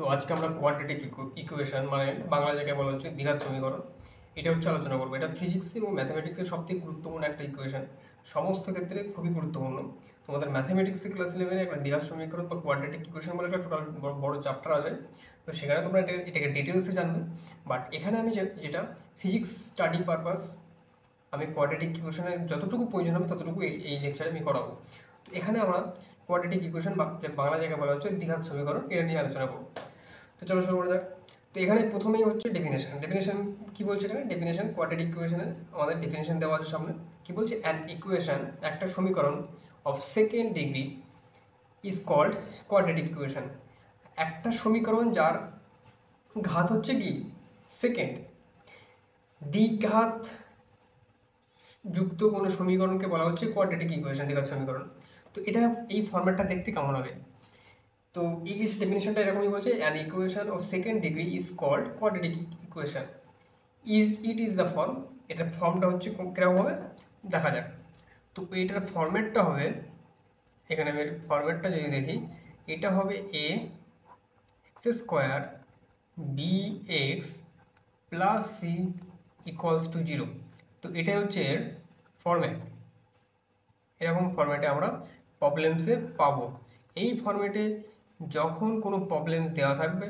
So আজকে আমরা quadratic equation মানে বাংলা জায়গায় বলা হচ্ছে দ্বিঘাত সমীকরণ, এটা হচ্ছে আলোচনা করবো। এটা ফিজিক্স এবং ম্যাথামেটিক্সের সবথেকে গুরুত্বপূর্ণ একটা ইকুয়েশন, সমস্ত ক্ষেত্রে খুবই গুরুত্বপূর্ণ। তোমাদের ম্যাথামেটিক্সের ক্লাস 11-এ একটা দ্বিঘাত সমীকরণ বা কোয়াড্রেটিক ইকুয়েশন বলে একটা টোটাল বড় চ্যাপ্টার আছে। তো সেখানে তোমরা এটাকে ডিটেলসে জানবে। বাট এখানে আমি যেটা ফিজিক্স স্টাডি পারপাস, আমি কোয়াড্রেটিক ইকুয়েশনের যতটুকু প্রয়োজন হবে ততটুকু এই লেকচারে আমি করাবো। তো এখানে আমরা কোয়াড্রেটিক ইকুয়েশন বা যে বাংলা জায়গায় বলা হচ্ছে দ্বিঘাত সমীকরণ, এটা নিয়ে আলোচনা করবো। তো চলো শুরু করা যাক। তো এখানে প্রথমেই হচ্ছে ডেফিনেশন কি বলছে এখানে? ডেফিনেশন কোয়াড্রেটিক ইকুয়েশনে আমাদের ডেফিনেশন দেওয়া আছে সামনে। কি বলছে? অ্যান ইকুয়েশন, একটা সমীকরণ of second degree is called quadratic equation. একটা সমীকরণ যার ঘাত হচ্ছে কি সেকেন্ড, দ্বিঘাত যুক্ত কোনো সমীকরণকে বলা হচ্ছে কোয়াড্রেটিক ইকুয়েশন, দ্বিঘাত সমীকরণ। তো এটা এই ফর্ম্যাটটা দেখতে কেমন হবে? তো ইংলিশ ডেফিনেশনটা এরকমই বলছে, an equation of second degree is called quadratic equation. It is the form. এটার ফর্মটা হচ্ছে কিরকম হবে দেখা যাক। তো এটার ফর্ম্যাটটা হবে, এখানে আমি ফর্ম্যাটটা যদি দেখি, এটা হবে a x square b x plus c equals to 0। তো এটাই হচ্ছে এর ফর্ম্যাট। এরকম ফর্ম্যাটে আমরা প্রবলেমসে পাবো। এই ফর্ম্যাটে যখন কোনো প্রবলেম দেওয়া থাকবে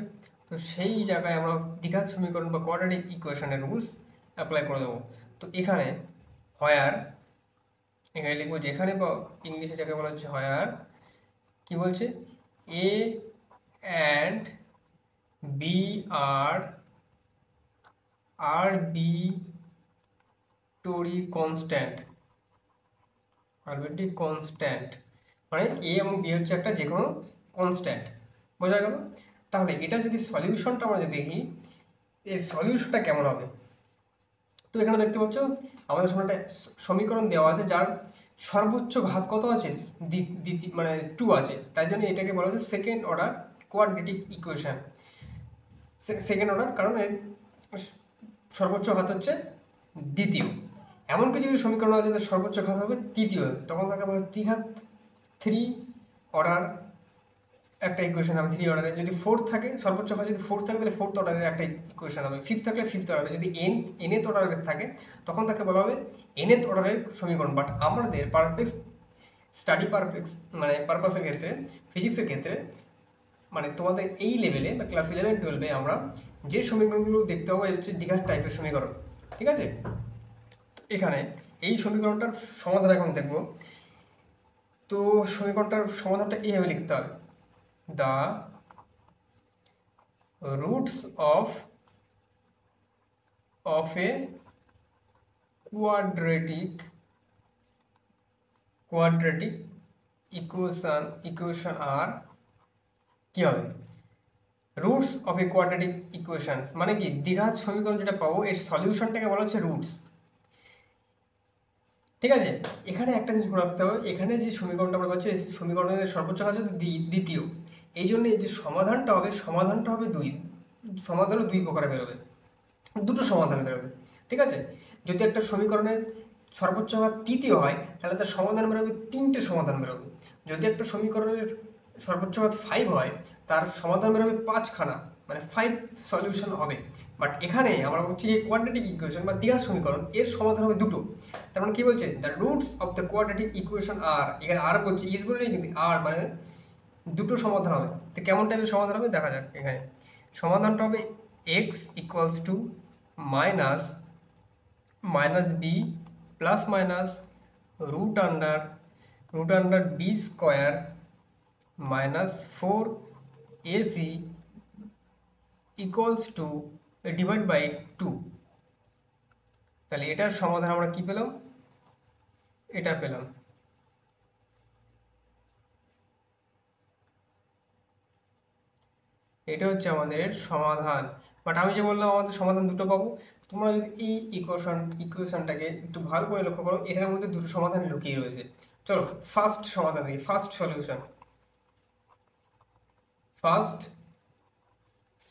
তো সেই জায়গায় আমরা দ্বিঘাত সমীকরণ বা কোয়াড্রেটিক ইকুয়েশনের রুলস অ্যাপ্লাই করে দেবো। তো এখানে হয়ার, এখানে লিখবো যেখানে বা ইংলিশে যাকে বলা হচ্ছে হয়ার, কি বলছে? এ অ্যান্ড বি আর বি টোরি কনস্ট্যান্ট, আরবিট্রারি কনস্ট্যান্ট মানে এ এবং বি হচ্ছে একটা যে কোনো কনস্ট্যান্ট, বোঝা গেল? তাহলে এটা যদি সলিউশনটা আমরা যদি দেখি, এই সলিউশনটা কেমন হবে? তো এখানে দেখতে পাচ্ছ আমাদের সামনে একটা সমীকরণ দেওয়া আছে যার সর্বোচ্চ ঘাত কত আছে? মানে 2 আছে। তাই জন্য এটাকে বলা হচ্ছে second order quadratic equation. Second order কারণ এর সর্বোচ্চ ঘাত হচ্ছে দ্বিতীয়। এমন কিছু সমীকরণ আছে যাদের সর্বোচ্চ ঘাত হবে তৃতীয়, তখন তাকে বলা হয় দ্বিঘাত, 3 অর্ডার একটা ইকুয়েশন হবে 3 অর্ডারের। যদি ফোর্থ থাকে, সর্বোচ্চ ঘাত যদি ফোর্থ থাকে তাহলে ফোর্থ অর্ডারের একটা ইকুয়েশন হবে। ফিফথ থাকলে ফিফথ অর্ডারের। যদি এনএথ অর্ডারের থাকে তখন তাকে বলা হবে এনএথ অর্ডারের সমীকরণ। বাট আমাদের স্টাডি মানে পারপাসের ক্ষেত্রে, ফিজিক্সের ক্ষেত্রে, মানে তোমাদের এই লেভেলে বা ক্লাস 11-12-এ আমরা যে সমীকরণগুলো দেখতে পাবো এর হচ্ছে দ্বিঘাত টাইপের সমীকরণ, ঠিক আছে? তো এখানে এই সমীকরণটার সমাধান এখন দেখব। তো সমীকরণটার সমাধানটা এইভাবে লিখতে হবে, the roots of a quadratic equation আর কি হবে? Roots of a quadratic equations মানে কি দ্বিঘাত সমীকরণ যেটা পাবো এর সলিউশনটাকে বলা হচ্ছে রুটস, ঠিক আছে? এখানে একটা জিনিস মনে রাখতে হবে, এখানে যে সমীকরণটা আমরা পাচ্ছি এই সমীকরণের সর্বোচ্চ ঘাত হচ্ছে দ্বিতীয়। এই জন্য এই যে সমাধানটা হবে 2। সমাধানও 2 প্রকারে বেরোবে, দুটো সমাধান বেরোবে, ঠিক আছে? যদি একটা সমীকরণের সর্বোচ্চ ঘাত তৃতীয় হয় তাহলে তার সমাধান বেরোবে 3টে সমাধান বেরোবে। যদি একটা সমীকরণের সর্বোচ্চ ঘাত 5 হয় তার সমাধান বেরোবে 5খানা, মানে 5 সলিউশন হবে। বাট এখানে আমরা বলছি যে কোয়াড্রেটিক ইকুয়েশন বা দ্বিঘাত সমীকরণ এর সমাধান হবে দুটো। তার মানে কি বলছে? The roots of the quadratic equation আর, এখানে আর বলছে, ইজ বলে কিন্তু আর, মানে দুটো সমাধান হবে। তো কেমন টাইপের সমাধান হবে দেখা যাক। এখানে সমাধানটা হবে X equals to minus B plus minus root under B square minus 4ac equals to divide by 2। তাহলে এটার সমাধান আমরা কি পেলাম? এটা পেলাম। এটা হচ্ছে আমাদের সমাধান। বাট আমি যে বললাম আমাদের সমাধান দুটো পাবো, তোমরা যদি এই ইকুয়েশনটাকে একটু ভালো করে লক্ষ্য করো, এটার মধ্যে দুটো সমাধান লুকিয়ে রয়েছে। চলো ফার্স্ট সমাধান দেখি, ফার্স্ট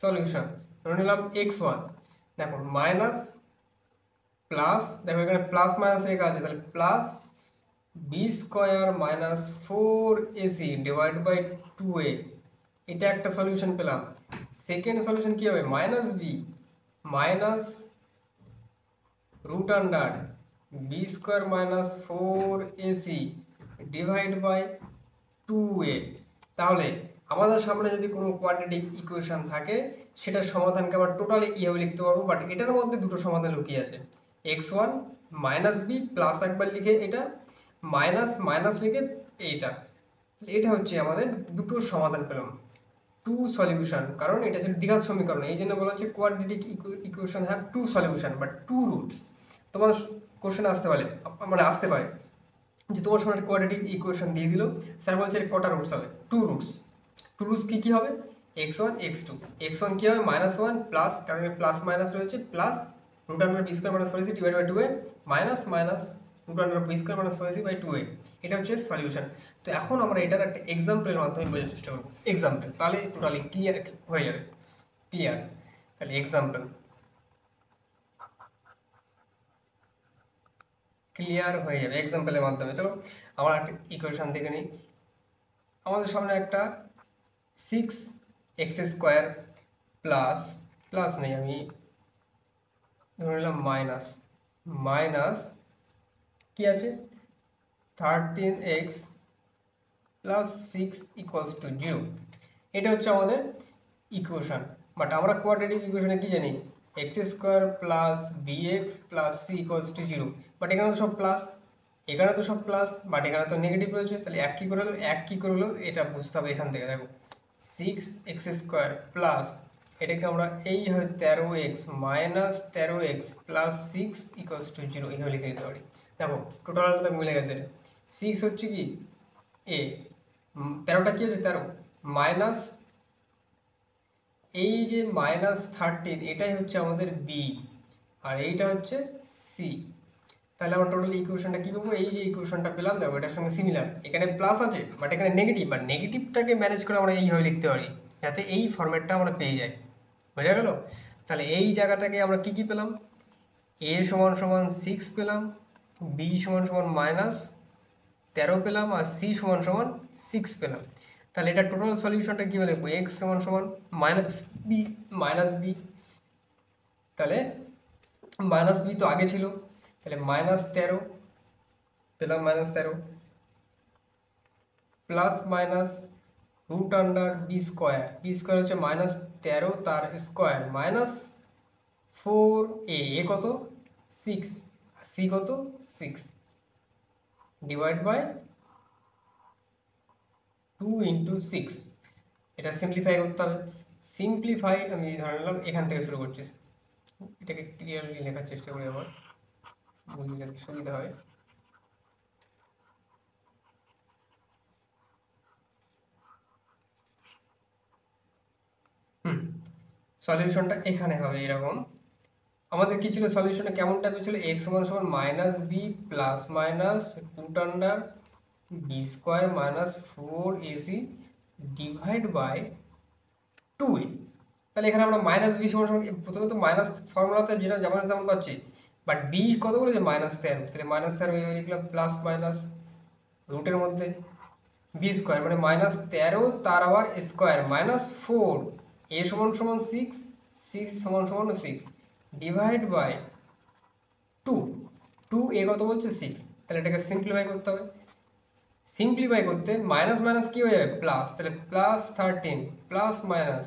সলিউশন ধরে নিলাম x1। দেখো মাইনাস প্লাস, দেখো এখানে প্লাস মাইনাস লেখা আছে, তাহলে plus B square minus 4ac divide by 2a এটা একটা সলিউশন পেলাম। সেকেন্ড সলিউশন কি হবে, minus B minus root under B square minus 4ac divide by 2a। তাহলে আমাদের সামনে যদি কোনো কোয়াড্রেটিক ইকুয়েশন থাকে সেটার সমাধানকে আমরা টোটালি এইভাবে লিখতে পারবো, বাট এটার মধ্যে দুটো সমাধান লুকিয়ে আছে। x1 মাইনাস বি প্লাস একবার লিখে এটা মাইনাস মাইনাস লিখে এইটা, এটা হচ্ছে আমাদের দুটো সমাধান পেলাম, টু সলিউশন। কারণ এটা হচ্ছে দ্বিঘাত সমীকরণ, এই জন্য বলা হচ্ছে quadratic equation have two solution but two roots. তোমার কোশ্চেন আসতে পারে, মানে আসতে পারে যে তোমার সামনে কোয়াড্রেটিক ইকুয়েশন দিয়ে দিল, স্যার বলছে কটা রুটস হবে, টু রুটস। টু রুটস কী কী হবে, x1 x2, x1 কী হবে -1 প্লাস, কারণ প্লাস মাইনাস রয়েছে, plus root under B square minus 4ac divide by 2a minus minus root under B square minus 4ac by 2a। এটা হচ্ছে সলিউশন। তো এখন আমরা এটার একটা এক্সাম্পলের মাধ্যমে বোঝার চেষ্টা করবো, এক্সাম্পল, তাহলে টোটালি ক্লিয়ার হয়ে যাবে, ক্লিয়ার। তাহলে এক্সাম্পল ক্লিয়ার হয়ে যাবে এক্সাম্পলের মাধ্যমে। চলো আমরা একটা ইকুয়েশন দেখে নিই। আমাদের সামনে একটা 6x² প্লাস, প্লাস নেই, আমি ধরে নিলাম মাইনাস, মাইনাস কি আছে 13x প্লাস 6 ইকুয়ালস টু 0। এটা হচ্ছে আমাদের ইকুয়েশন। বাট আমরা কোয়াড্রেটিক ইকুয়েশনে কি জানি, x² plus bx plus c equals to 0। But এখানে তো সব প্লাস, এখানে তো সব প্লাস, বাট এখানে তো নেগেটিভ রয়েছে। তাহলে এক কী করে হলো, এক কী করে হলো এটা বুঝতে হবে এখান থেকে। দেখো 6x² প্লাস এটাকে আমরা এই হয় 13x minus 13x plus 6 equals to 0 এইভাবে লিখে দিতে পারি। দেখো টোটালটা তো মিলে গেছে। 6 হচ্ছে কি এ, 13টা কি হচ্ছে 13 মাইনাস এই যে -13 এটাই হচ্ছে আমাদের বি, আর এইটা হচ্ছে সি। তাহলে আমরা টোটাল ইকুয়েশনটা কী পাবো, এই যে ইকুয়েশনটা পেলাম দেখো এটার সঙ্গে সিমিলার, এখানে প্লাস আছে বাট এখানে নেগেটিভ, বাট নেগেটিভটাকে ম্যানেজ করে আমরা এইভাবে লিখতে পারি যাতে এই ফরম্যাটটা আমরা পেয়ে যাই। বোঝা গেল? তাহলে এই জায়গাটাকে আমরা কী কী পেলাম, এ সমান সমান 6 পেলাম, বি সমান সমান -13 পেলাম, আর সি সমান সমান 6 পেলাম। তাহলে এটা টোটাল সলিউশনটা কী বলে, এক্স সমান সমান মাইনাস বি, তাহলে মাইনাস বি তো আগে ছিল, তাহলে -13 পেলাম, -13 plus minus root under B square, B square হচ্ছে -13 তার স্কোয়ার মাইনাস 4a, এ কত 6, সি কত 6 ডিভাইড বাই 2 ইন্টু 6। এটা সিম্পলিফাই করতে হবে। সিম্পলিফাই আমি ধরে নিলাম এখান থেকে শুরু করছি, এটাকে ক্লিয়ারলি লেখার চেষ্টা করি আবার বুঝতে যাতে সুবিধা হয়। সলিউশনটা এখানে হবে এরকম। আমাদের কি ছিল সলিউশনে, কেমন টাইপের ছিল, এক্স সমান সমান minus B plus minus root under B square minus 4ac divide by 2a। তাহলে এখানে আমরা মাইনাস বি সমান সমান, প্রথমে তো মাইনাস ফর্মুলাতে যেটা যেমন তেমন পাচ্ছি, বাট বি কত বলেছে -13, তাহলে -13 এইভাবে লিখলাম, প্লাস মাইনাস রুটের মধ্যে বি স্কোয়ার মানে -13 তার আবার স্কোয়ার মাইনাস 4, এ সমান সমান 6, সি সমান সমান 6 ডিভাইড বাই 2 এ কত বলছে 6। তাহলে এটাকে সিম্পলিফাই করতে হবে। সিম্পলিফাই করতে মাইনাস মাইনাস কী হয়ে যাবে প্লাস, তাহলে +13 plus minus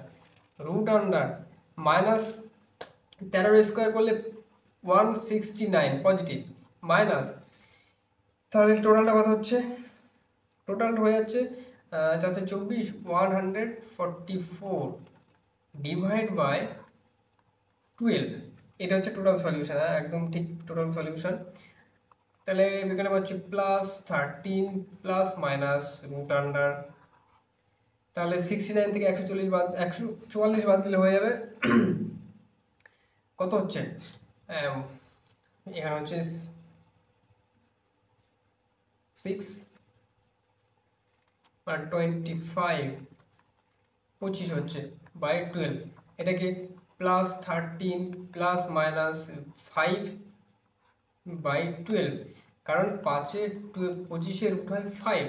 root under -13 square করলে 169 পজিটিভ মাইনাস, তাহলে টোটালটা কত হচ্ছে, টোটাল হয়ে যাচ্ছে 424 144 ডিভাইড বাই 12। এটা হচ্ছে টোটাল সলিউশন, একদম ঠিক টোটাল সলিউশন। তাহলে এখানে পাচ্ছি +13 প্লাস মাইনাস রুট আন্ডার, তাহলে 69 থেকে 140 বাদ 144 বাদ দিলে হয়ে যাবে কত হচ্ছে, এখানে হচ্ছে 6 আর 25 25 হচ্ছে বাই 12। এটাকে +13 প্লাস মাইনাস 5 বাই 12, কারণ 5 এর 25-এর রুট হয় 5।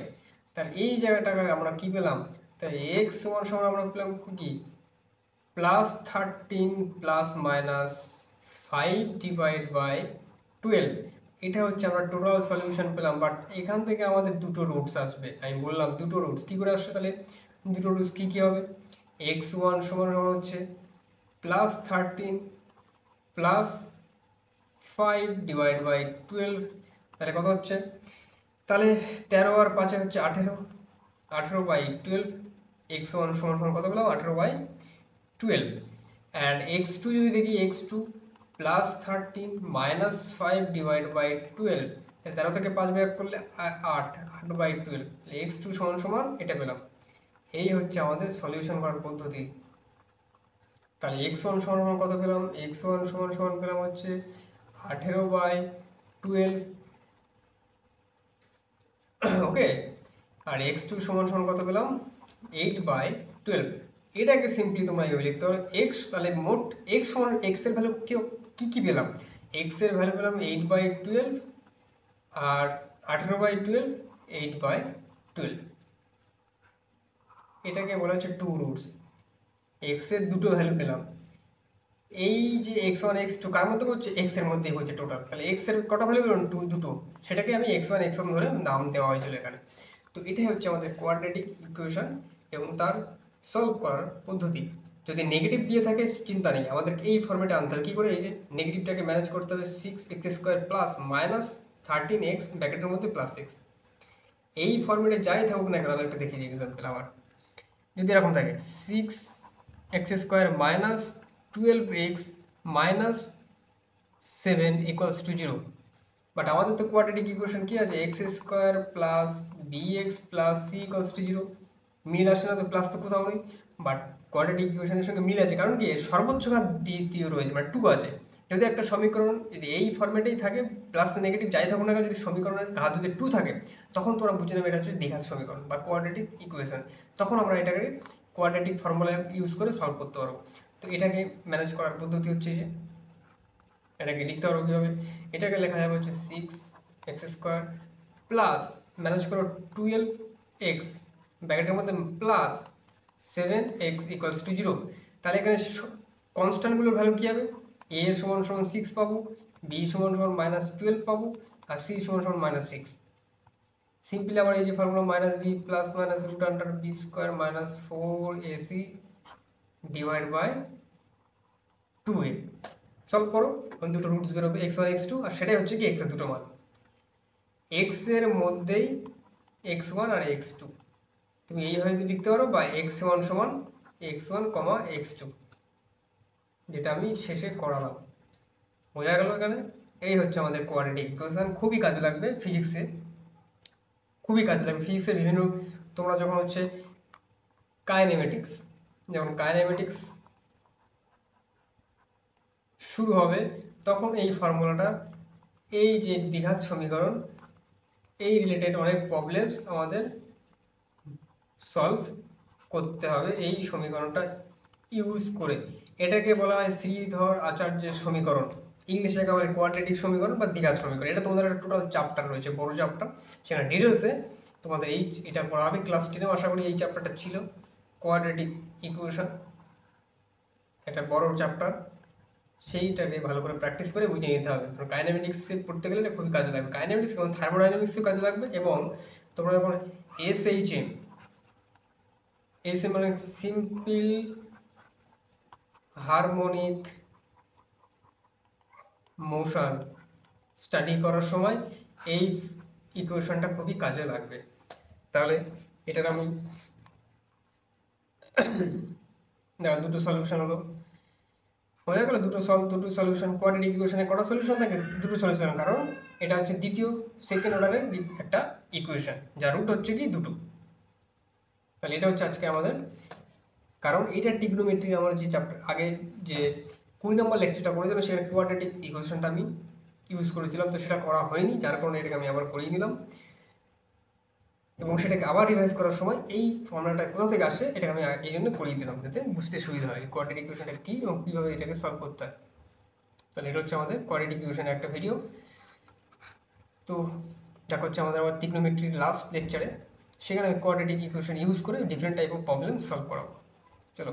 তাহলে এই জায়গাটাকে আমরা কি পেলাম, তাই এক্স সমান সমান আমরা পেলাম কি +13 প্লাস মাইনাস 5/12। এটা হচ্ছে আমরা টোটাল সলিউশন পেলাম, বাট এখান থেকে আমাদের দুটো রুটস আসবে। আমি বললাম দুটো রুটস কী করে আসবে, তাহলে দুটো রুটস কী কী হবে, x1 সমান সমান হচ্ছে +13 প্লাস 5/12, তাহলে কত হচ্ছে, তাহলে 13 আর 5 হচ্ছে 18, 18/12। x1 সমান সমান কত পেলাম 18/12। অ্যান্ড x2 যদি দেখি x2 +13 মাইনাস 5/12, তাহলে 13 থেকে 5 বিয়োগ করলে 8/12, তাহলে x2 সমান সমান এটা পেলাম। এই হচ্ছে আমাদের সলিউশন করার পদ্ধতি। তাহলে x1 সমান সমান কত পেলাম, x1 সমান সমান পেলাম হচ্ছে 18/12, ওকে। আর x2 সমান সমান কত পেলাম 8/12। এটাকে সিম্পলি তোমরা এইভাবে লিখতে পারো x, তাহলে মোট x সমান x এর ভ্যালু কি কি পেলাম, x এর ভ্যালু পেলাম 8/12 আর 18/12, 8/12। এটাকে বলা হচ্ছে টু রুটস। x এর দুটো ভ্যালু পেলাম, এই যে x1 x2 কার মধ্যে হচ্ছে x এর মধ্যেই হচ্ছে টোটাল, তাহলে x এর কটা ভ্যালু পেলাম দুটো, সেটাকে আমি x1 x1 ধরে নাম দেওয়া হয়েছিল এখানে। তো এটাই হচ্ছে আমাদের কোয়াড্রেটিক ইকুয়েশন এবং তার সলভ করার পদ্ধতি। যদি নেগেটিভ দিয়ে থাকে চিন্তা নেই, আমাদেরকে এই ফর্মেটে আনতে হবে। কী করে, এই যে নেগেটিভটাকে ম্যানেজ করতে হবে, 6x² প্লাস মাইনাস 13x ব্র্যাকেটের মধ্যে +6, এই ফর্মেটে যাই থাকুক না কেন। আমি একটা দেখি এক্সাম্পল আমার, যদি এরকম থাকে 6x² minus 12x minus 7 = 0, but আমাদের তো কোয়াড্রেটিক ইকুয়েশন কি আছে, x² plus bx plus c = 0, মিল আসে না, তো প্লাস তো কোথাও নেই। বাট কোয়াড্রেটিক ইকুয়েশনের সঙ্গে মিল আছে, কারণ কি সর্বোচ্চ ঘাত দ্বিতীয় রয়েছে, মানে 2 আছে। যদি একটা সমীকরণ যদি এই ফর্মেটেই থাকে, প্লাস নেগেটিভ যাই থাকুক না কেন, যদি সমীকরণের ঘাত যদি 2 থাকে, তখন তোমরা বুঝে নেবে এটা হচ্ছে দ্বিঘাত সমীকরণ বা কোয়াড্রেটিক ইকুয়েশন। তখন আমরা এটাকে কোয়াড্রেটিক ফর্মুলা ইউজ করে সলভ করতে পারবো। তো এটাকে ম্যানেজ করার পদ্ধতি হচ্ছে যে এটাকে লিখতে পারবো কীভাবে, এটাকে লেখা যাবে হচ্ছে 6x² প্লাস ম্যানেজ করো 12x ব্র্যাকেটের মধ্যে প্লাস 7x = 0। তাহলে এখানে কনস্ট্যান্টগুলোর ভ্যালু কী হবে, a সমান সমান 6 পাবো, b সমান সমান -12 পাবো, আর c সমান সমান -6। সিম্পলি আবার এই যে formula -b plus minus √b² -4ac / 2a solve করো, দুটো রুটস বেরোবে x1 x2, আর সেটাই হচ্ছে কি x এর দুটো মান। x এর মধ্যেই x1 আর x2 তুমি এইভাবে লিখতে পারো, বা x1 সমান x1, x2, যেটা আমি শেষে করালাম। বোঝা গেল এখানে? এই হচ্ছে আমাদের কোয়াড্রেটিক ইকুয়েশন। খুবই কাজে লাগবে ফিজিক্সে, খুবই কাজে লাগবে ফিজিক্সে বিভিন্ন, তোমরা যখন হচ্ছে কাইনেমেটিক্স, যখন কাইনেমেটিক্স শুরু হবে, তখন এই ফর্মুলাটা, এই যে দ্বিঘাত সমীকরণ, এই রিলেটেড অনেক প্রবলেমস আমাদের সলভ করতে হবে এই সমীকরণটা ইউজ করে। এটাকে বলা হয় শ্রীধর আচার্যের সমীকরণ, ইংলিশে একে বলে কোয়াড্রেটিক সমীকরণ বা দ্বিঘাত সমীকরণ। এটা তোমাদের একটা টোটাল চ্যাপ্টার রয়েছে, বড় চ্যাপ্টার, সেখানে ডিটেলসে তোমাদের এটা পড়া হবে। ক্লাস 10এও আশা করি এই চ্যাপ্টারটা ছিল, কোয়াড্রেটিক ইকুয়েশন, একটা বড় চ্যাপ্টার, সেইটাকে ভালো করে প্র্যাকটিস করে বুঝে নিতে হবে। কারণ কাইনেমেটিক্সে পড়তে গেলে এটা খুবই কাজে লাগবে, কাইনেমেটিক্স এবং থার্মোডাইনামিক্সেও কাজে লাগবে। এবং তোমরা যখন SHM মানে সিম্পল হারমোনিক মোশন স্টাডি করার সময় এই ইকুয়েশনটা খুবই কাজে লাগবে। তাহলে এটার আমি দেখো দুটো সলিউশন হলো, হয়ে গেল দুটো সলিউশন। কোয়াড্রেটিক ইকুয়েশনে কটা সলিউশন থাকে, দুটো সলিউশন, কারণ এটা হচ্ছে দ্বিতীয় সেকেন্ড অর্ডারের একটা ইকুয়েশন, যার রুট হচ্ছে কি দুটো। তাহলে এটা হচ্ছে আজকে আমাদের, কারণ এটা ট্রিগনোমেট্রি আমার যে চ্যাপ্টার আগে যে 20 নম্বর লেকচারটা করেছিলাম, সেখানে কোয়াড্রেটিক ইকুয়েশনটা আমি ইউজ করেছিলাম, তো সেটা করা হয়নি, যার কারণে এটাকে আমি আবার করিয়ে নিলাম। এবং সেটাকে আবার রিভাইজ করার সময় এই ফর্মুলাটা কোথা থেকে আসে এটাকে আমি এই জন্য করিয়ে দিলাম, যাতে বুঝতে সুবিধা হয় কোয়াড্রেটিক ইকুয়েশনটা কী এবং কীভাবে এটাকে সলভ করতে হয়। তাহলে এটা হচ্ছে আমাদের কোয়াড্রেটিক ইকুয়েশনের একটা ভিডিও। তো দেখা হচ্ছে আমাদের আবার ট্রিগনোমেট্রির লাস্ট লেকচারে। সেখানে আমি কোয়াড্রেটিক ইকুয়েশন ইউজ করে different type of problem solve করাবো। চলো।